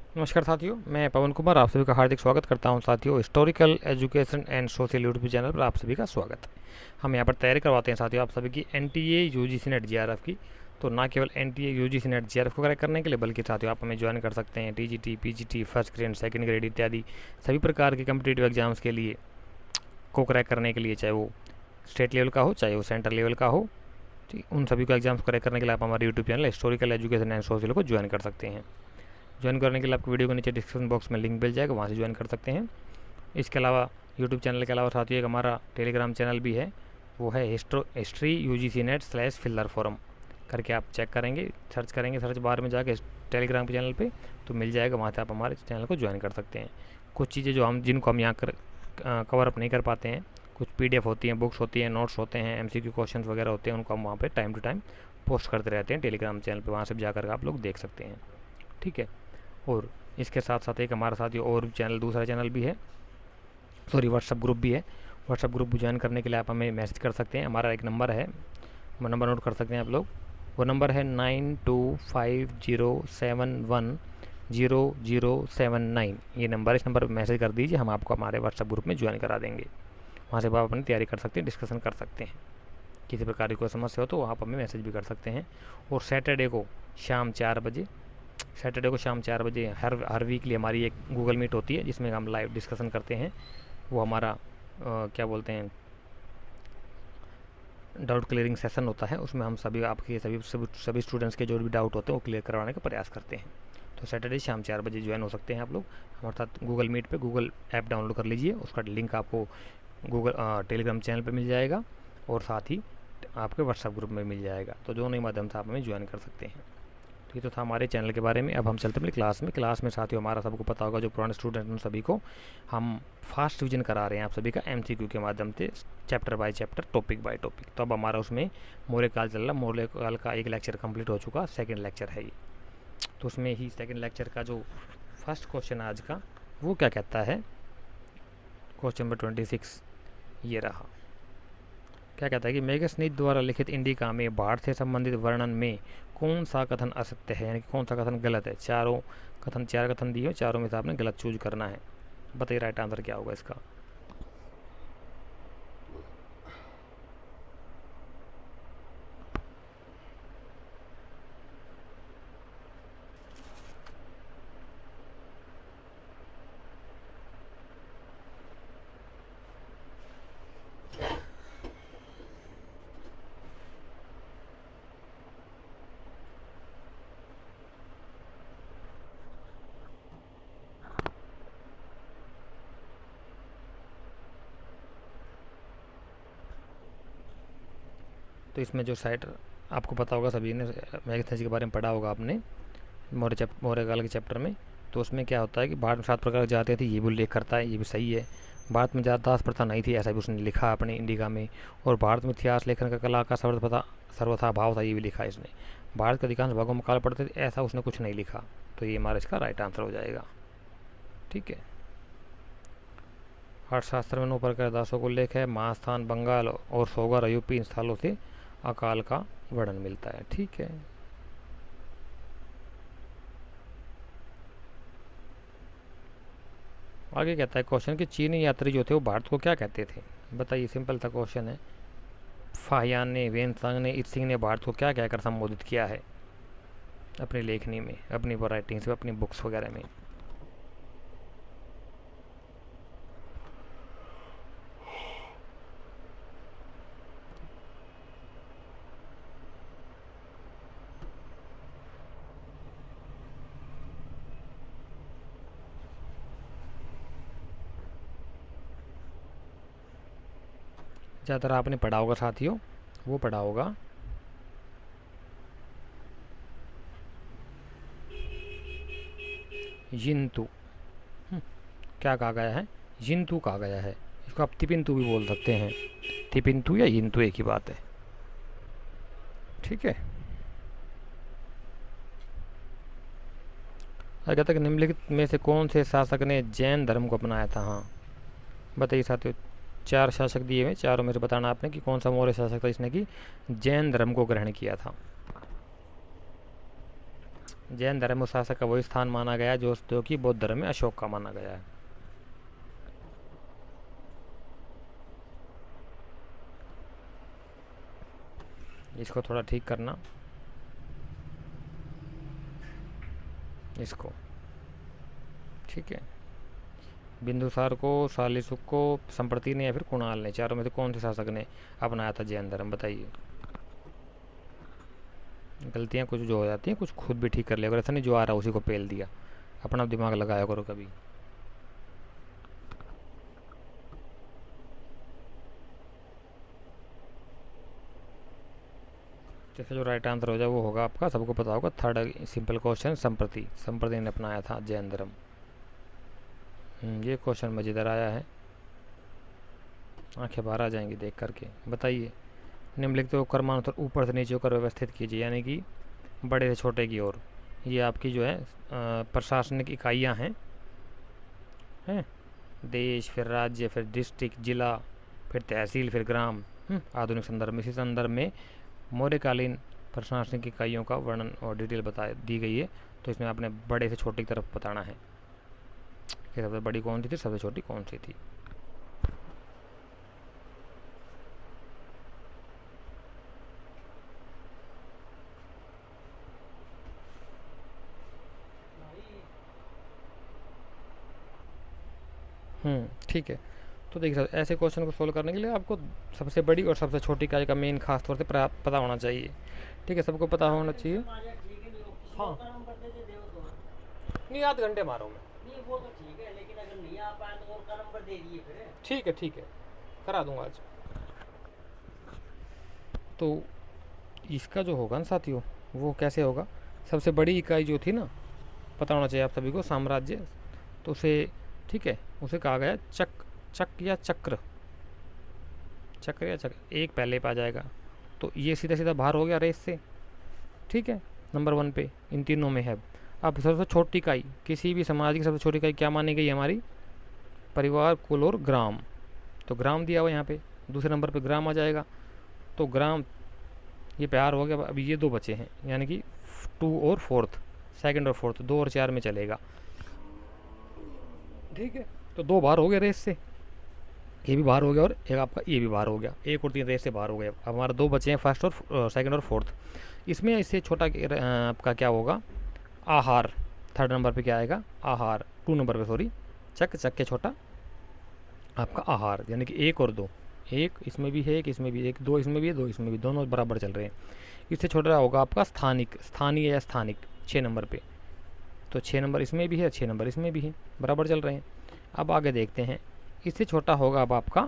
नमस्कार साथियों, मैं पवन कुमार आप सभी का हार्दिक स्वागत करता हूं। साथियों, historical education and social YouTube channel पर आप सभी का स्वागत है। हम यहां पर तैयारी करवाते हैं साथियों आप सभी की एनटीए यूजीसी नेट जीआरएफ की। तो ना केवल एनटीए यूजीसी नेट जीआरएफ को क्रैक करने के लिए, बल्कि साथियों आप हमें ज्वाइन कर सकते हैं TGT, PGT, first grade, second grade इत्यादि सभी प्रकार के कम्पिटेटिव एग्जाम्स के लिए को क्रैक करने के लिए, चाहे वो स्टेट लेवल का हो चाहे वो सेंट्रल लेवल का हो। ठीक, उन सभी को एग्जाम्स क्रैक करने के लिए आप हमारे YouTube channel historical education and social को ज्वाइन कर सकते हैं। ज्वाइन करने के लिए आपको वीडियो के नीचे डिस्क्रिप्शन बॉक्स में लिंक मिल जाएगा, वहाँ से ज्वाइन कर सकते हैं। इसके अलावा यूट्यूब चैनल के अलावा साथियों एक हमारा टेलीग्राम चैनल भी है, वो है history UGC net slash filler forum करके आप चेक करेंगे, सर्च करेंगे सर्च बार में जाके टेलीग्राम के चैनल पे, तो मिल जाएगा। वहाँ से आप हमारे चैनल को ज्वाइन कर सकते हैं। कुछ चीज़ें जिनको हम यहाँ कवर अप नहीं कर पाते हैं, कुछ पीडीएफ होती हैं, बुक्स होती हैं, नोट्स होते हैं, एमसीक्यू क्वेश्चंस वगैरह होते हैं, उनको हम वहाँ पे टाइम टू टाइम पोस्ट करते रहते हैं टेलीग्राम चैनल पे। वहाँ से जाकर आप लोग देख सकते हैं। ठीक है। और इसके साथ साथ एक हमारा साथ ही और चैनल, दूसरा चैनल भी है, सॉरी व्हाट्सअप ग्रुप भी है। व्हाट्सअप ग्रुप ज्वाइन करने के लिए आप हमें मैसेज कर सकते हैं। हमारा एक नंबर है, वो नंबर नोट कर सकते हैं आप लोग। वो नंबर है 9250710079। ये नंबर, इस नंबर पर मैसेज कर दीजिए, हम आपको हमारे व्हाट्सअप ग्रुप में ज्वाइन करा देंगे। वहाँ से आप अपनी तैयारी कर सकते हैं, डिस्कशन कर सकते हैं। किसी प्रकार की कोई समस्या हो तो आप हमें मैसेज भी कर सकते हैं। और सैटरडे को शाम 4 बजे, सैटरडे को शाम 4 बजे हर वीकली हमारी एक गूगल मीट होती है, जिसमें हम लाइव डिस्कशन करते हैं। वो हमारा क्या बोलते हैं, डाउट क्लियरिंग सेशन होता है। उसमें हम सभी आपके सभी स्टूडेंट्स के जो भी डाउट होते हैं वो क्लियर करवाने का प्रयास करते हैं। तो सैटरडे शाम 4 बजे ज्वाइन हो सकते हैं आप लोग हमारे साथ गूगल मीट पे। गूगल ऐप डाउनलोड कर लीजिए, उसका लिंक आपको गूगल टेलीग्राम चैनल पे मिल जाएगा, और साथ ही आपके व्हाट्सएप ग्रुप में मिल जाएगा। तो दोनों ही माध्यम से आप हमें ज्वाइन कर सकते हैं। तो ये तो था हमारे चैनल के बारे में। अब हम चलते हैं क्लास में। क्लास में साथियों हमारा सबको पता होगा, जो पुराने स्टूडेंट हैं उन सभी को हम फास्ट रिविजन करा रहे हैं आप सभी का एमसीक्यू के माध्यम से, chapter by chapter, topic by topic. तो अब हमारा उसमें मौर्य काल चल रहा। मौर्य काल का एक लेक्चर कंप्लीट हो चुका, सेकंड लेक्चर है ये। तो उसमें ही सेकंड लेक्चर का जो फर्स्ट क्वेश्चन आज का, वो क्या कहता है, क्वेश्चन नंबर 26 ये रहा। क्या कहता है कि मेगस्नीथ द्वारा लिखित इंडिका में बाढ़ से संबंधित वर्णन में कौन सा कथन असत्य है, यानी कि कौन सा कथन गलत है। चार कथन दिए, चारों में से आपने गलत चूज करना है। बताइए राइट आंसर क्या होगा इसका। तो इसमें जो साइट आपको पता होगा, सभी ने मेगस्थनीज के बारे में पढ़ा होगा आपने मौर्य काल के चैप्टर में। तो उसमें क्या होता है कि भारत में 7 प्रकार की जातियाँ थी, ये भी उल्लेख करता है, ये भी सही है। भारत में जात दास प्रथा नहीं थी, ऐसा भी उसने लिखा अपने इंडिका में। और भारत में इतिहास लेखन का कला का सर्वथा अभाव था, ये भी लिखा है इसने। भारत के अधिकांश भागों में काल पड़ते थे, ऐसा उसने कुछ नहीं लिखा। तो ये हमारा इसका राइट आंसर हो जाएगा। ठीक है। अर्थशास्त्र में 9 प्रकार दासों को उल्लेख है। महास्थान, बंगाल और सोगर, यूपी, इन स्थलों से अकाल का वर्णन मिलता है। ठीक है। आगे कहता है क्वेश्चन कि चीनी यात्री जो थे वो भारत को क्या कहते थे। बताइए, सिंपल सा क्वेश्चन है। फाहियान ने, वेनसांग ने, इत्सिंग ने भारत को क्या कहकर संबोधित किया है अपनी लेखनी में, अपनी राइटिंग्स में, अपनी बुक्स वगैरह में। ज़्यादातर आपने पढ़ा होगा साथियों, वो पढ़ा होगा यिंतु। क्या कहा गया है, यिंतु कहा गया है। इसको आप तिपिंतु भी बोल सकते हैं। तिपिंतु या यिंतु एक ही बात है। ठीक है। कहता है कि निम्नलिखित में से कौन से शासक ने जैन धर्म को अपनाया था। हाँ बताइए साथियों, 4 शासक दिए हुए, चारों में से बताना आपने कि कौन सा मौर्य शासक था जिसने कि जैन धर्म को ग्रहण किया था। जैन धर्म में उस शासक का वही स्थान माना गया जो कि बौद्ध धर्म में अशोक का माना गया है। इसको थोड़ा ठीक करना, इसको ठीक है। बिंदुसार को, सालिशुक को, संप्रति ने या फिर कुणाल ने, चारों में से कौन से शासक ने अपनाया था जैन धर्म, बताइए। गलतियाँ कुछ जो हो जाती हैं कुछ खुद भी ठीक कर लिया करो, ऐसा नहीं जो आ रहा उसी को पेल दिया, अपना दिमाग लगाया करो कभी। जैसे जो राइट आंसर हो जाए वो होगा आपका, सबको पता होगा, थर्ड सिंपल क्वेश्चन, संप्रति ने अपनाया था जैन धर्म। ये क्वेश्चन मज़ेदार आया है, आंखें बाहर आ जाएंगी देख करके। बताइए, निम्नलिखित को क्रमानुसार ऊपर से नीचे होकर व्यवस्थित कीजिए, यानी कि बड़े से छोटे की ओर। ये आपकी जो है प्रशासनिक इकाइयाँ हैं, देश, फिर राज्य, फिर डिस्ट्रिक्ट, जिला, फिर तहसील, फिर ग्राम। आधुनिक संदर्भ में, इसी संदर्भ में मौर्यकालीन प्रशासनिक इकाइयों का वर्णन और डिटेल दी गई है। तो इसमें आपने बड़े से छोटे की तरफ बताना है कि सबसे बड़ी कौन सी थी, सबसे छोटी कौन सी थी। ठीक है। तो देखिए सर, ऐसे क्वेश्चन को सोल्व करने के लिए आपको सबसे बड़ी और सबसे छोटी इकाई का मेन खास तौर से पता होना चाहिए। ठीक है, सबको पता होना चाहिए। हाँ, नहीं, आध घंटे मारो मैं। नहीं वो तो ठीक है, लेकिन अगर नहीं आ पाए तो और का नंबर दे दिए फिर। ठीक है, करा दूंगा आज। तो इसका जो होगा ना साथियों, वो कैसे होगा, सबसे बड़ी इकाई जो थी ना, पता होना चाहिए आप सभी को, साम्राज्य। तो उसे, ठीक है, उसे कहा गया चक्र या चक्र, एक पहले पे आ जाएगा। तो ये सीधा सीधा बाहर हो गया रेस से, ठीक है, नंबर 1 पे इन तीनों में है। अब सबसे छोटी इकाई, किसी भी समाज की सबसे छोटी इकाई क्या मानी गई हमारी, परिवार, कुल और ग्राम। तो ग्राम दिया हुआ यहाँ पे, दूसरे नंबर पे ग्राम आ जाएगा। तो ग्राम ये प्यार हो गया। अब ये 2 बचे हैं, यानी कि 2 और 4th, सेकंड और 4th, 2 और 4 में चलेगा। ठीक है, तो 2 बाहर हो गए रेस से, ये भी बाहर हो गया और एक आपका ये भी बाहर हो गया, 1 और 3 रेस से बाहर हो गया। अब हमारा 2 बचे हैं, फर्स्ट और सेकंड और 4th। इसमें इससे छोटा आपका क्या होगा, आहार। थर्ड नंबर पे क्या आएगा, आहार। 2 नंबर पे सॉरी, चक के छोटा आपका आहार, यानी कि 1 और 2, 1 इसमें भी है, 1 इसमें भी, 1 2 इसमें भी है, 2 इसमें भी, दोनों बराबर चल रहे हैं। इससे छोटा होगा आपका स्थानीय या स्थानिक, 6 नंबर पे। तो 6 नंबर इसमें भी है, 6 नंबर इसमें भी है, बराबर चल रहे हैं। अब आगे देखते हैं, इससे छोटा होगा अब आपका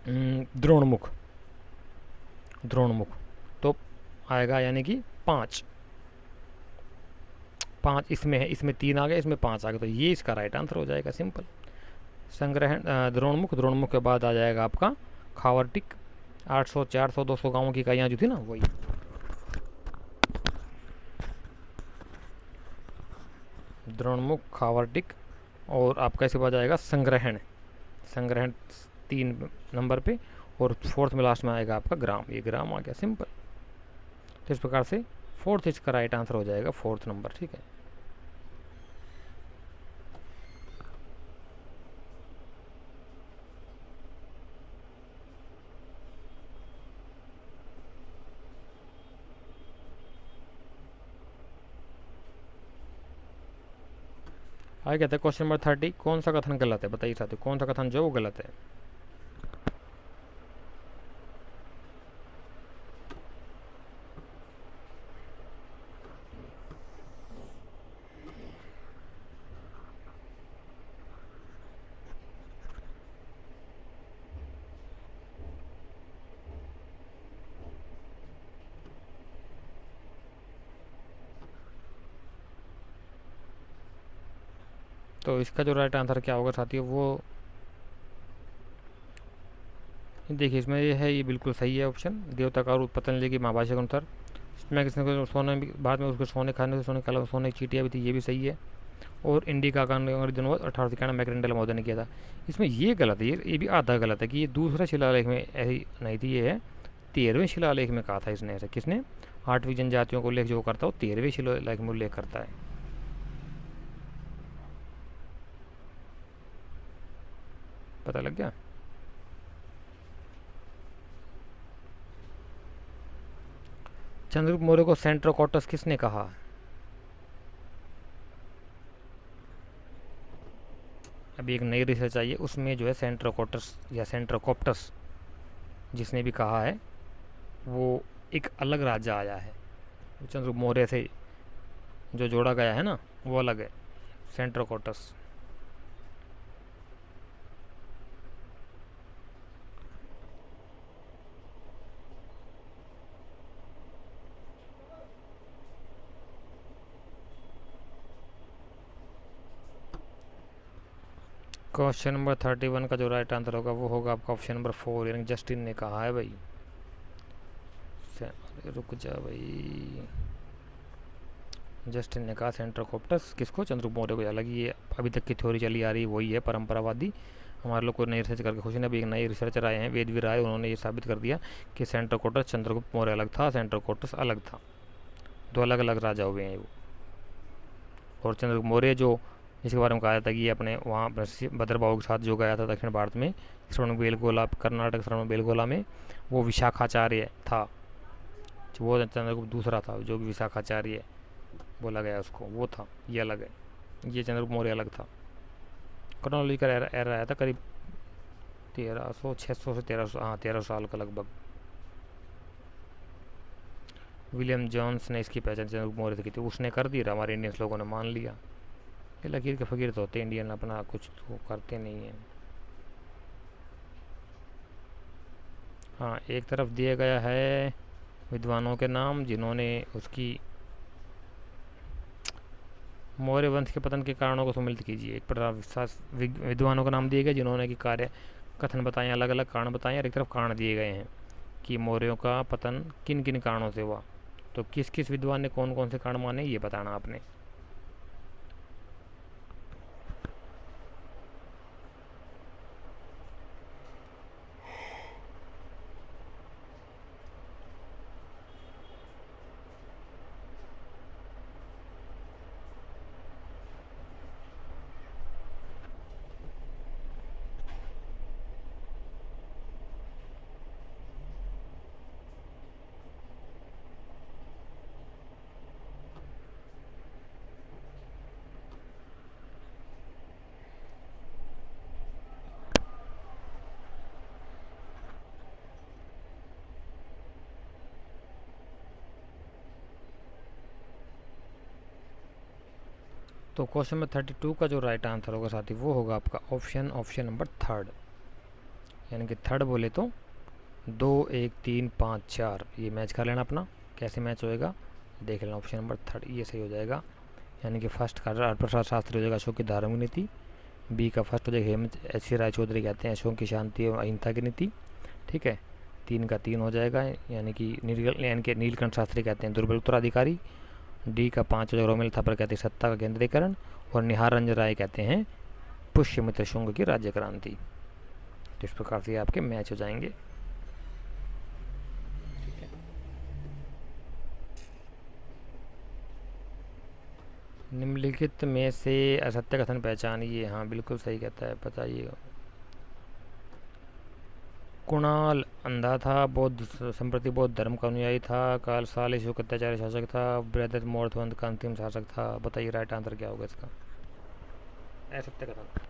द्रोणमुख। तो आएगा यानी कि 5 इसमें है, इसमें 3 आ गए, इसमें 5 आ गए। तो ये इसका राइट आंसर हो जाएगा, सिंपल। संग्रहण, द्रोणमुख के बाद आ जाएगा आपका खावर्टिक। 800, 400, 200 गाँवों की इकाइयाँ जो थी ना, वही। द्रोणमुख, खावर्टिक, और आपका इसके बाद आएगा संग्रहण 3 नंबर पे, और 4th में लास्ट में आएगा आपका ग्राम। ये ग्राम आ गया, सिंपल। तो इस प्रकार से 4th इसका राइट आंसर हो जाएगा, 4th नंबर, ठीक है। आगे कहते हैं क्वेश्चन नंबर 30, कौन सा कथन गलत है, बताइए साथियों, कौन सा कथन जो वो गलत है। तो इसका जो राइट आंसर क्या होगा साथियों, वो देखिए, इसमें ये है, ये बिल्कुल सही है ऑप्शन। देवता का रूप पतंजलि की महाभाष्य के अनुसार। इसमें किसने को सोने, बाद में उसको सोने खाने से सोने की चीटियाँ भी थी, ये भी सही है। और इंडिका का अंग्रेजी अनुवाद 1891 मैकरेंडल महोदय ने किया था। इसमें ये गलत है, ये भी आधा गलत है कि ये दूसरा शिलालेख में ऐसी नहीं थी, ये है 13वें शिलालेख में कहा था इसने ऐसे। किसने? 8वीं जनजातियों को उल्लेख जो करता है वो 13वें शिलालेख में उल्लेख करता है। पता लग गया? चंद्रगुप्त मौर्य को सेंट्रोकोटस किसने कहा? अभी एक नई रिसर्च आई है, उसमें जो है सेंट्रोकोटस या सेंट्रोकोप्टस जिसने भी कहा है वो एक अलग राजा आया है। चंद्रगुप्त मौर्य से जो जोड़ा गया है ना वो अलग है, सेंट्रोकोटस। क्वेश्चन नंबर 31 का जो राइट आंसर होगा वो होगा आपका ऑप्शन नंबर 4, यानी जस्टिन ने कहा है भाई। रुक जा भाई, जस्टिन ने कहा सेंट्रोकोप्टस किसको? चंद्रगुप्त मौर्य को। अलग ये अभी तक की थ्योरी चली आ रही वही है, परंपरावादी। हमारे लोग को नई रिसर्च करके खुशी ने, अभी एक नए रिसर्चर आए हैं वेदवीर राय, उन्होंने ये साबित कर दिया कि सेंट्रोकोटस चंद्रगुप्त मौर्य अलग था, सेंट्रोकोटस अलग था, दो अलग अलग राजा हुए हैं वो। और चंद्रगुप्त मौर्य जो जिसके बारे में कहा जाता है कि ये अपने वहाँ भद्रबाहु के साथ जो गया था दक्षिण भारत में, श्रवणबेलगोला, कर्नाटक श्रवणबेलगोला में, वो विशाखाचार्य था। वो चंद्रगुप्त दूसरा था जो कि विशाखाचार्य बोला गया उसको, वो था। ये अलग है, ये चंद्रगुप्त मौर्य अलग था। क्रोनोलॉजिकल एरर आया था करीब 600 से 1300, हाँ 1300 साल का लगभग। विलियम जॉन्स ने इसकी पहचान चंद्रगुप्त मौर्य से की थी, उसने कर दी, हमारे इंडियंस लोगों ने मान लिया। ये लकीर के फकीर तो होते इंडियन, अपना कुछ तो करते नहीं हैं। हाँ, एक तरफ दिया गया है विद्वानों के नाम जिन्होंने उसकी मौर्य वंश के पतन के कारणों को सम्मिलित कीजिए। एक तरफ विद्वानों का नाम दिए गए जिन्होंने कि कार्य कथन बताए, अलग अलग कारण बताए, और एक तरफ कारण दिए गए हैं कि मौर्यों का पतन किन किन कारणों से हुआ। तो किस किस विद्वान ने कौन कौन से कारण माने ये बताना आपने। तो क्वेश्चन नंबर 32 का जो राइट आंसर होगा साथी वो होगा आपका ऑप्शन नंबर 3, यानी कि थर्ड बोले तो 2 1 3 5 4 ये मैच कर लेना अपना। कैसे मैच होएगा देख लेना, ऑप्शन नंबर 3 ये सही हो जाएगा। यानी कि फर्स्ट का प्रसाद शास्त्री हो जाएगा अशोक की धार्मिक नीति, बी का फर्स्ट हो जाएगा हेमंत एस राय चौधरी कहते हैं अशोक की शांति एवं अहिंसा की नीति, ठीक है। 3 का 3 हो जाएगा, यानी कि नीलकंठ शास्त्री कहते हैं दुर्बल उत्तराधिकारी। डी का 5 हो जाएगा रोमिल थापर कहते हैं सत्ता का केंद्रीकरण, और निहार रंजन राय कहते हैं पुष्यमित्र शुंग की राज्य क्रांति। तो इस प्रकार से आपके मैच हो जाएंगे। निम्नलिखित में से असत्य कथन पहचानिए। हाँ बिल्कुल सही कहता है, बताइएगा। कुणाल अंधा था, बौद्ध संप्रति बौद्ध धर्म का अनुयायी था, काल साल अशोक अत्याचारी शासक था, बृहदत्त मौर्यवंश का अंतिम शासक था। बताइए राइट आंसर क्या होगा इसका। असत्य कथन।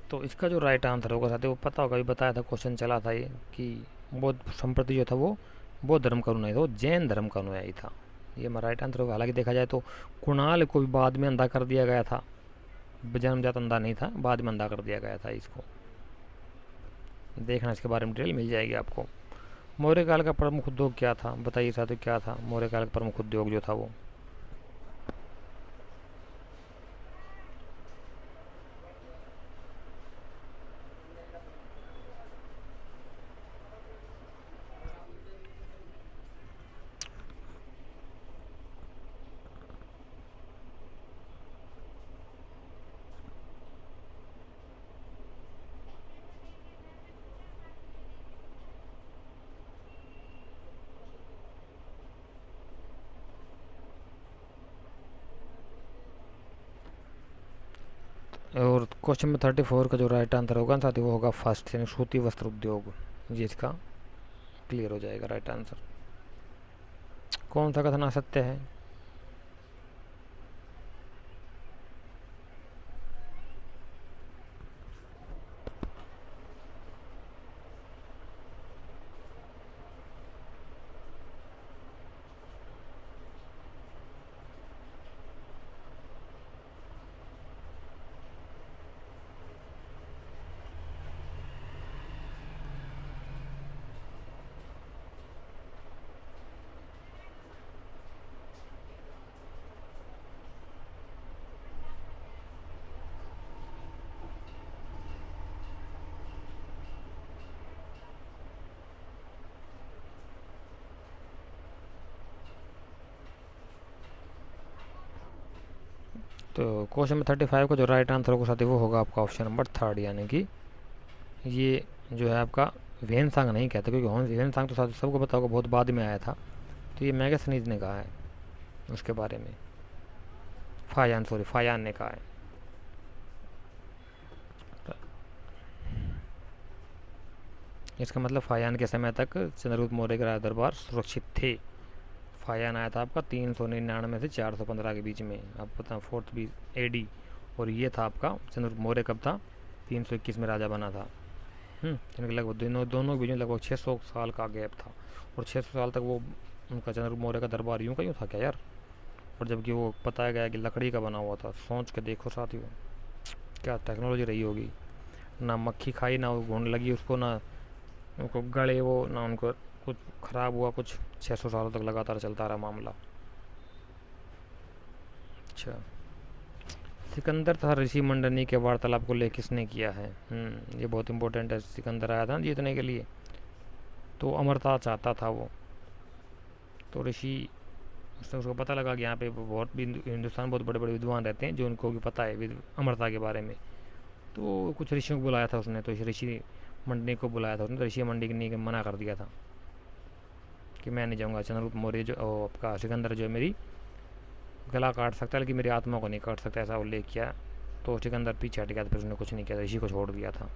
तो इसका जो राइट आंसर होगा साथी वो पता होगा, भी बताया था, क्वेश्चन चला था ये कि बौद्ध संप्रति जो था वो बौद्ध धर्म का अनुयायी था, वो जैन धर्म का अनुयायी था। ये हमारा राइट आंसर होगा। हालांकि देखा जाए तो कुणाल को भी बाद में अंधा कर दिया गया था, जन्मजात अंधा नहीं था, बाद में अंधा कर दिया गया था इसको। देखना, इसके बारे में डिटेल मिल जाएगी आपको। मौर्य काल का प्रमुख उद्योग क्या था, बताइए साथियों, क्या था मौर्य काल का प्रमुख उद्योग जो था वो? और क्वेश्चन में 34 का जो राइट आंसर होगा साथ ही वो होगा फर्स्ट, यानी सूती वस्त्र उद्योग। ये इसका क्लियर हो जाएगा राइट आंसर। कौन सा कथन असत्य है? तो क्वेश्चन में 35 का जो राइट आंसर होगा साथी वो होगा आपका ऑप्शन नंबर थर्ड, यानी कि ये जो है आपका वेन सांग नहीं कहते, क्योंकि वेन सांग तो साथ सबको पता होगा बहुत बाद में आया था। तो ये मैगस्थनीज ने कहा है उसके बारे में, फायान ने कहा है। इसका मतलब फायान के समय तक चंद्रगुप्त मौर्य के राज दरबार सुरक्षित थे। फायान आया था आपका 399 से 415 के बीच में, आपको पता 4th AD। और ये था आपका चंद्रगुप्त मौर्य कब था? 321 में राजा बना था। इनके लगभग दोनों के बीच में लगभग 600 साल का गैप था। और 600 साल तक वो उनका चंद्रगुप्त मौर्य का दरबार यूँ का यूँ था क्या यार। और जबकि वो बताया गया कि लकड़ी का बना हुआ था, सोच के देखो साथियों क्या टेक्नोलॉजी रही होगी। ना मक्खी खाई, ना वो घून लगी उसको, ना उनको गले वो, ना उनको कुछ ख़राब हुआ कुछ। 600 सालों तक लगातार चलता रहा मामला। अच्छा, सिकंदर तथा ऋषि मंडनी के वार्तालाप को ले किसने किया है? ये बहुत इंपॉर्टेंट है। सिकंदर आया था जीतने के लिए, तो अमरता चाहता था वो। तो ऋषि, उससे उसको पता लगा कि यहाँ पे बहुत भी हिंदुस्तान बहुत बड़े बड़े विद्वान रहते हैं जो उनको भी पता है अमरता के बारे में। तो कुछ ऋषियों को बुलाया था उसने, तो ऋषि मंडनी को बुलाया था उसने। तो ऋषि मंडनी ने मना कर दिया था कि मैं नहीं जाऊँगा, चंद्रगुप्त मौर्य जो आपका सिकंदर जो है मेरी गला काट सकता है लेकिन मेरी आत्मा को नहीं काट सकता, ऐसा उल्लेख किया। तो सिकंदर पीछे हट गया था, फिर उसने कुछ नहीं किया, ऋषि को छोड़ दिया था।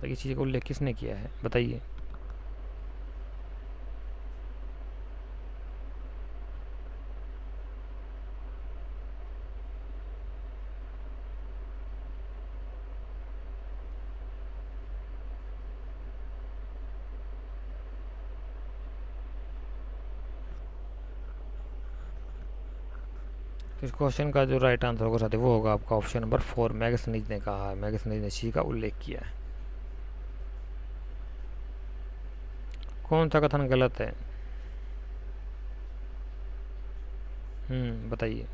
तो इस चीज़ का उल्लेख किसने किया है बताइए? इस क्वेश्चन का जो राइट आंसर होगा साथी वो होगा आपका ऑप्शन नंबर 4, मैगस्थनीज ने कहा है। मैगस्थनीज ने इसी का उल्लेख किया है। कौन सा कथन गलत है? बताइए।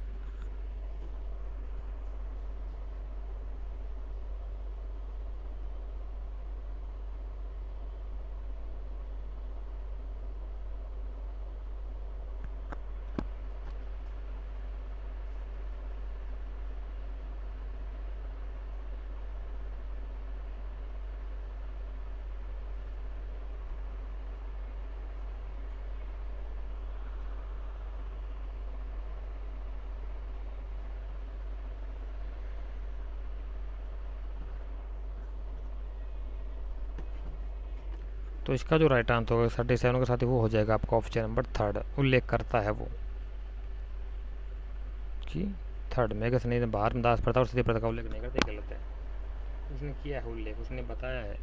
तो इसका जो राइट आंसर होगा 37 के साथ ही वो हो जाएगा आपका ऑप्शन नंबर थर्ड, उल्लेख करता है वो कि थर्ड मैगस्थनीज ने बाहर में दास प्रथा और सती प्रथा का उल्लेख नहीं करते, गलत है। उसने किया है उल्लेख, उसने बताया है।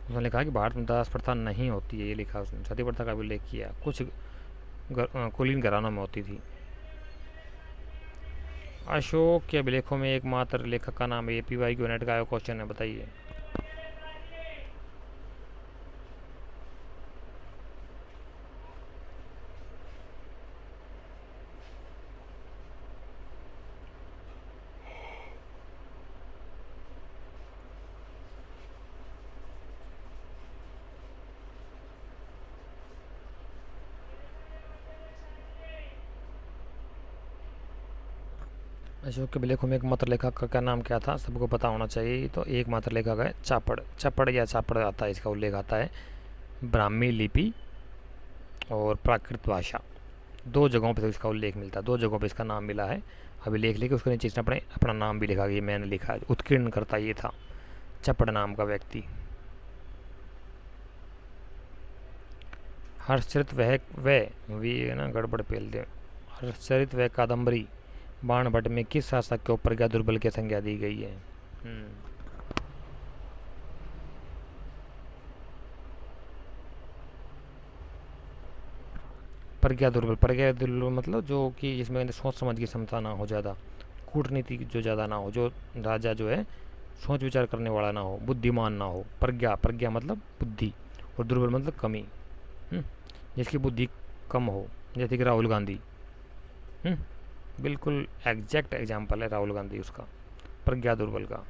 उसने लिखा कि भारत में दास प्रथा नहीं होती है, ये लिखा उसने। सती प्रथा का भी उल्लेख किया, कुछ कुलीन घरानों में होती थी। अशोक के अभिलेखों में एकमात्र लेखक का नाम है, APY यूनिट का क्वेश्चन है, बताइए। अशोक के लेखों में एक मात्र लेखक का क्या नाम क्या था, सबको पता होना चाहिए। तो एक मात्र लेखक है चापड़, चपड़ या चापड़ आता है, इसका उल्लेख आता है ब्राह्मी लिपि और प्राकृत भाषा, दो जगहों पर इसका उल्लेख मिलता है, दो जगहों पर इसका नाम मिला है। अभी लेख लिखे उसके नीचे इसने अपने अपना नाम भी लिखा, ये मैंने लिखा है, उत्कीर्ण करता ये था चपड़ नाम का व्यक्ति। हर्षचरित वह वी है ना, गड़बड़ पेल दे। हर्षचरित वह कादम्बरी बाणभट्ट में किस शासक के ऊपर क्या दुर्बल की संज्ञा दी गई है? प्रज्ञा दुर्बल मतलब जो कि जिसमें सोच समझ की क्षमता ना हो ज़्यादा, कूटनीति जो ज़्यादा ना हो, जो राजा जो है सोच विचार करने वाला ना हो, बुद्धिमान ना हो। प्रज्ञा, प्रज्ञा मतलब बुद्धि, और दुर्बल मतलब कमी। जिसकी बुद्धि कम हो, जैसे कि राहुल गांधी। बिल्कुल एग्जैक्ट एग्जाम्पल है राहुल गांधी उसका, प्रज्ञा दुर्बल का।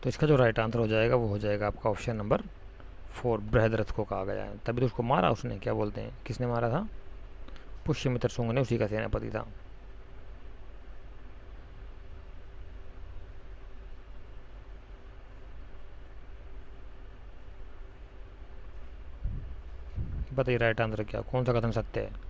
तो इसका जो राइट आंसर हो जाएगा वो हो जाएगा आपका ऑप्शन नंबर 4, बृहदरथ को कहा गया है। तभी तो उसको मारा उसने, क्या बोलते हैं, किसने मारा था? पुष्यमित्र शुंग ने, उसी का सेनापति था। बताइए राइट आंसर क्या, कौन सा कथन सत्य है?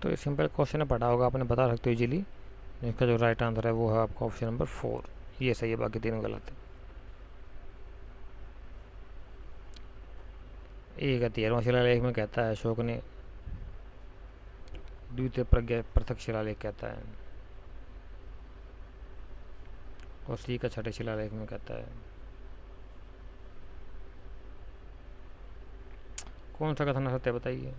तो ये सिंपल क्वेश्चन है, पढ़ा होगा आपने, बता सकते हो इजीली। इसका जो राइट आंसर है वो है आपका ऑप्शन नंबर 4, ये सही है, बाकी तीनों गलत है। एक है 13वां शिलालेख में कहता है अशोक ने, द्वितीय प्रज्ञा पृथक शिलालेख कहता है, और सी का छठे शिलालेख में कहता है। कौन सा कथन सत्य बताइए?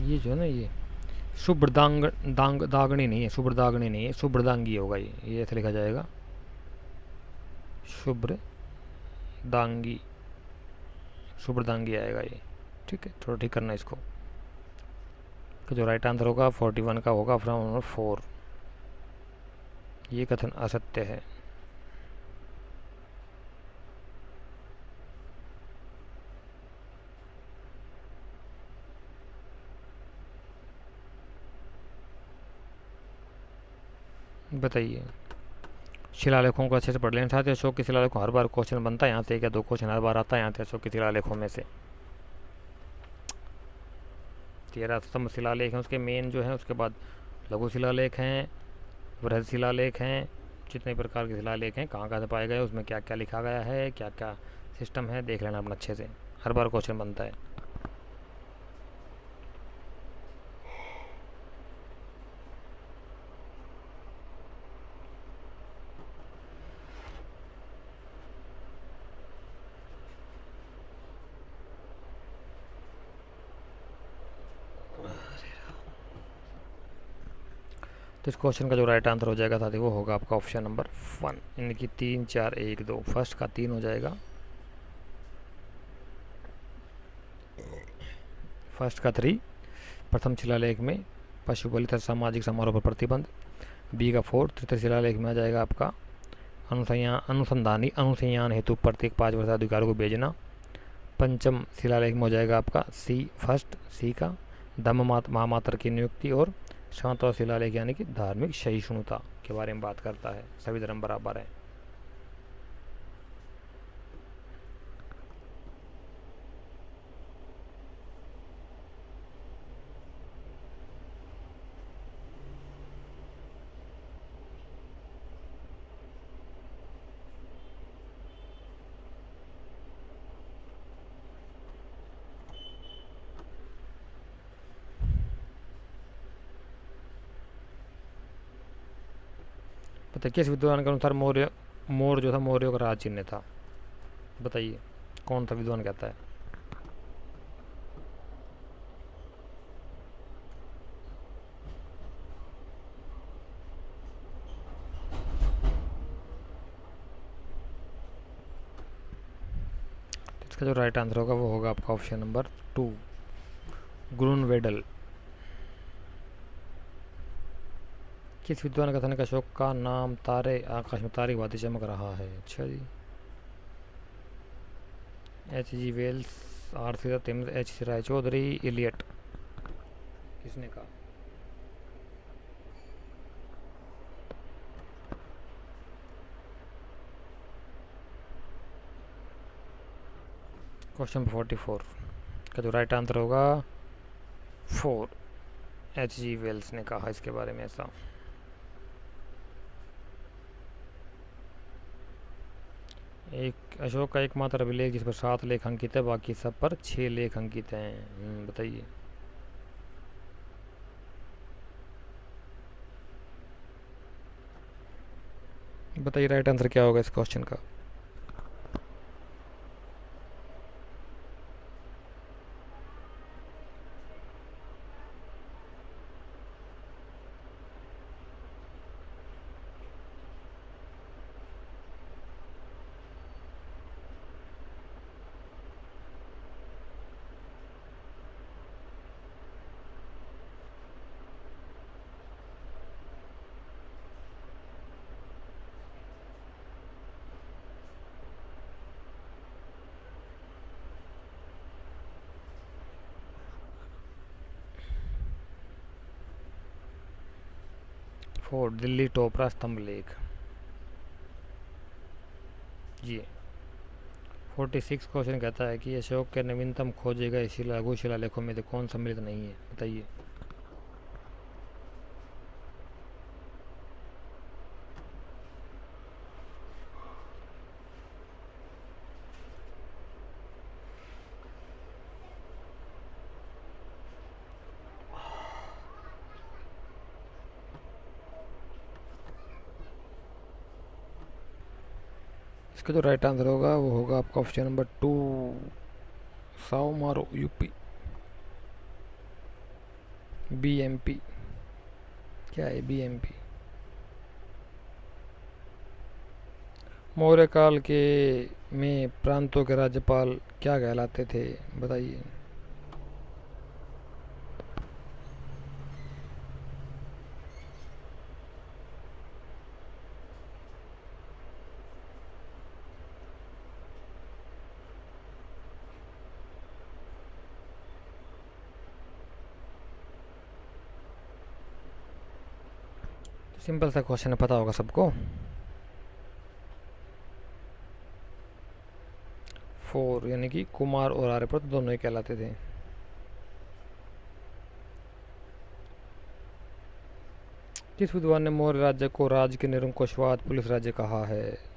ये जो है ना, ये सुब्रदांग दांग दागनी नहीं है, सुब्रदागनी नहीं है, सुब्रदांगी होगा ये ऐसे लिखा जाएगा, शुभ्र दांगी, सुब्रदांगी आएगा ये। ठीक है, थोड़ा ठीक करना इसको। तो जो राइट आंसर होगा 41 का होगा ऑप्शन नंबर 4, ये कथन असत्य है। बताइए। शिलालेखों को अच्छे से पढ़ लेना चाहते हैं। अशोक के शिलालेखों हर बार क्वेश्चन बनता है यहाँ से, क्या 2 क्वेश्चन हर बार आता है यहाँ से अशोक के शिलालेखों में से। 13 स्तंभ शिलालेख हैं उसके मेन जो हैं, उसके बाद लघु शिलालेख हैं, वृहद शिलालेख हैं, जितने प्रकार के शिलालेख हैं कहाँ कहाँ से पाए गए, उसमें क्या क्या लिखा गया है, क्या क्या सिस्टम है, देख लेना अपना अच्छे से, हर बार क्वेश्चन बनता है। तो इस क्वेश्चन का जो राइट आंसर हो जाएगा साथी वो होगा आपका ऑप्शन नंबर 1, इनकी 3 4 1 2, फर्स्ट का 3 हो जाएगा, फर्स्ट का 3, प्रथम शिलालेख में पशु बलि तथा सामाजिक समारोह पर प्रतिबंध। बी का 4, तृतीय शिलालेख में आ जाएगा आपका अनुसंधान हेतु प्रत्येक 5 वर्ष अधिकारों को भेजना। पंचम शिलालेख में हो जाएगा आपका सी, फर्स्ट सी का धम्म महामात्र की नियुक्ति। और 7वां शिलालेख यानी कि धार्मिक सहिष्णुता के बारे में बात करता है, सभी धर्म बराबर हैं। बताइए किस विद्वान के अनुसार मौर्य मोर जो था मौर्यों का राज चिन्ह था? बताइए कौन सा विद्वान कहता है? तो इसका जो राइट आंसर होगा वो होगा आपका ऑप्शन नंबर 2, ग्रुनवेडल। किस विद्वान का कथन है अशोक का नाम तारे आकाश में तारे की भांति चमक रहा है? अच्छा जी, H G Wells, R C Dutt, H C Ray Chaudhuri, Eliot, किसने कहा? क्वेश्चन 44 का जो राइट आंसर होगा 4, एच जी वेल्स ने कहा इसके बारे में ऐसा। एक अशोक का एकमात्र अभिलेख जिस पर 7 लेख अंकित है, बाकी सब पर 6 लेख अंकित हैं। बताइए। बताइए राइट आंसर क्या होगा इस क्वेश्चन का? फोर, दिल्ली टोपरा स्तंभ लेख। जी। 46 क्वेश्चन कहता है कि अशोक के नवीनतम खोजे गए लघु शिलालेखों में से कौन सम्मिलित नहीं है? बताइए। इसका जो राइट आंसर होगा वो होगा आपका ऑप्शन नंबर 2, साओमारो यूपी, बीएमपी। क्या है बीएमपी? मौर्य काल के में प्रांतों के राज्यपाल क्या कहलाते थे? बताइए। सिंपल सा क्वेश्चन है, पता होगा सबको। 4 यानी कि कुमार और आर्यभट्ट दोनों ही कहलाते थे। किस विद्वान ने मौर्य राज्य को राज्य के निरंकुशवाद पुलिस राज्य कहा है?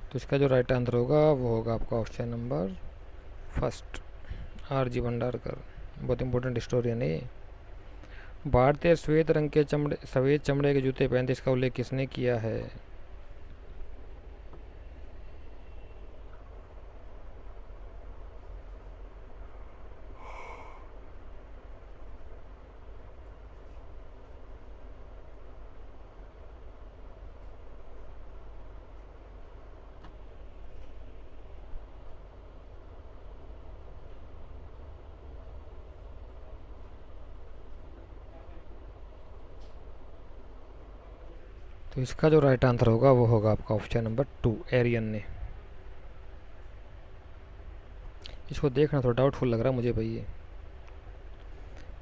तो इसका जो राइट आंसर होगा वो होगा आपका option number first, R G Bhandarkar. बहुत इंपॉर्टेंट हिस्टोरियन है ये। भारतीय श्वेत रंग के चमड़े सफ़ेद चमड़े के जूते पहनते इसका उल्लेख किसने किया है? तो इसका जो राइट आंसर होगा वो होगा आपका ऑप्शन नंबर 2, एरियन ने। इसको देखना थोड़ा डाउटफुल लग रहा है मुझे भाई। ये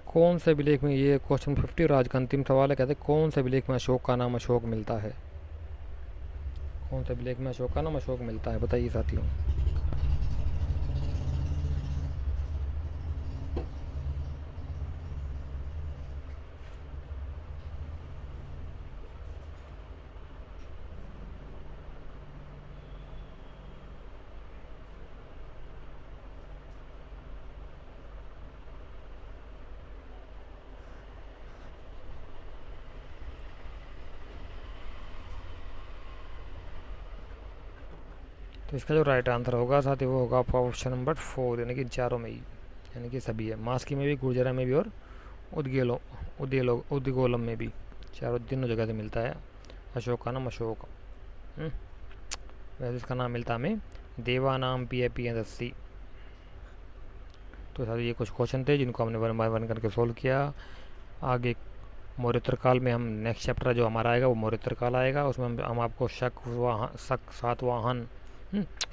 कौन से अभिलेख में, ये क्वेश्चन 50 और आज का अंतिम सवाल है, कहते हैं कौन से अभिलेख में अशोक का नाम अशोक मिलता है? कौन से ब्लैक में अशोक का नाम अशोक मिलता है, बताइए साथियों। तो इसका जो राइट आंसर होगा साथियों वो होगा आपका ऑप्शन नंबर 4, यानी कि चारों में ही, यानी कि सभी है, मास्की में भी, गुर्जरा में भी और उदगेलो उदगोलम में भी, चारों तीनों जगह से मिलता है अशोक का नाम अशोक। वैसे इसका नाम मिलता हमें देवानाम पी ए पी एस। तो साथियों ये कुछ क्वेश्चन थे जिनको हमने वन बाय वन करके सोल्व किया। आगे मौर्योत्तर काल में हम नेक्स्ट चैप्टर जो हमारा आएगा वो मौर्योत्तर काल आएगा, उसमें हम आपको शक सातवाहन,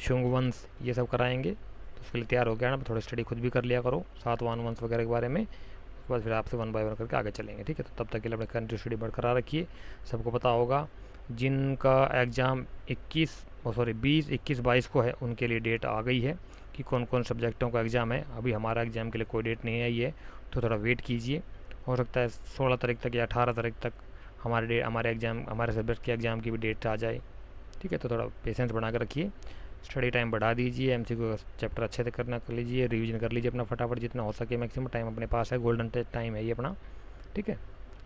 शुंग वंश ये सब कराएंगे। तो उसके लिए तैयार हो गया ना, थोड़ी स्टडी खुद भी कर लिया करो सातवाहन वंश वगैरह के बारे में। उसके बाद फिर आपसे वन बाय वन करके आगे चलेंगे, ठीक है। तो तब तक के लिए अपने कंट्री स्टडी बरकरार रखिए। सबको पता होगा जिनका एग्ज़ाम 20, 21, 22 को है उनके लिए डेट आ गई है कि कौन कौन सब्जेक्टों का एग्ज़ाम है। अभी हमारा एग्ज़ाम के लिए कोई डेट नहीं आई है, तो थोड़ा वेट कीजिए। हो सकता है 16 तारीख तक या 18 तारीख तक हमारे सब्जेक्ट के एग्ज़ाम की भी डेट आ जाए, ठीक है। तो थोड़ा पेशेंस बना कर रखिए, स्टडी टाइम बढ़ा दीजिए, एमसीक्यू चैप्टर अच्छे से करना कर लीजिए, रिवीजन कर लीजिए अपना फटाफट जितना हो सके, मैक्सिमम टाइम अपने पास है, गोल्डन टाइम है ये अपना, ठीक है।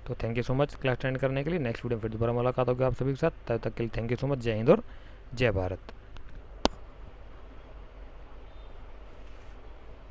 तो thank you so much class attend करने के लिए। नेक्स्ट वीडियो में फिर दोबारा मुलाकात होगी आप सभी के साथ, तब तक के लिए थैंक यू सो मच। जय हिंद और जय भारत।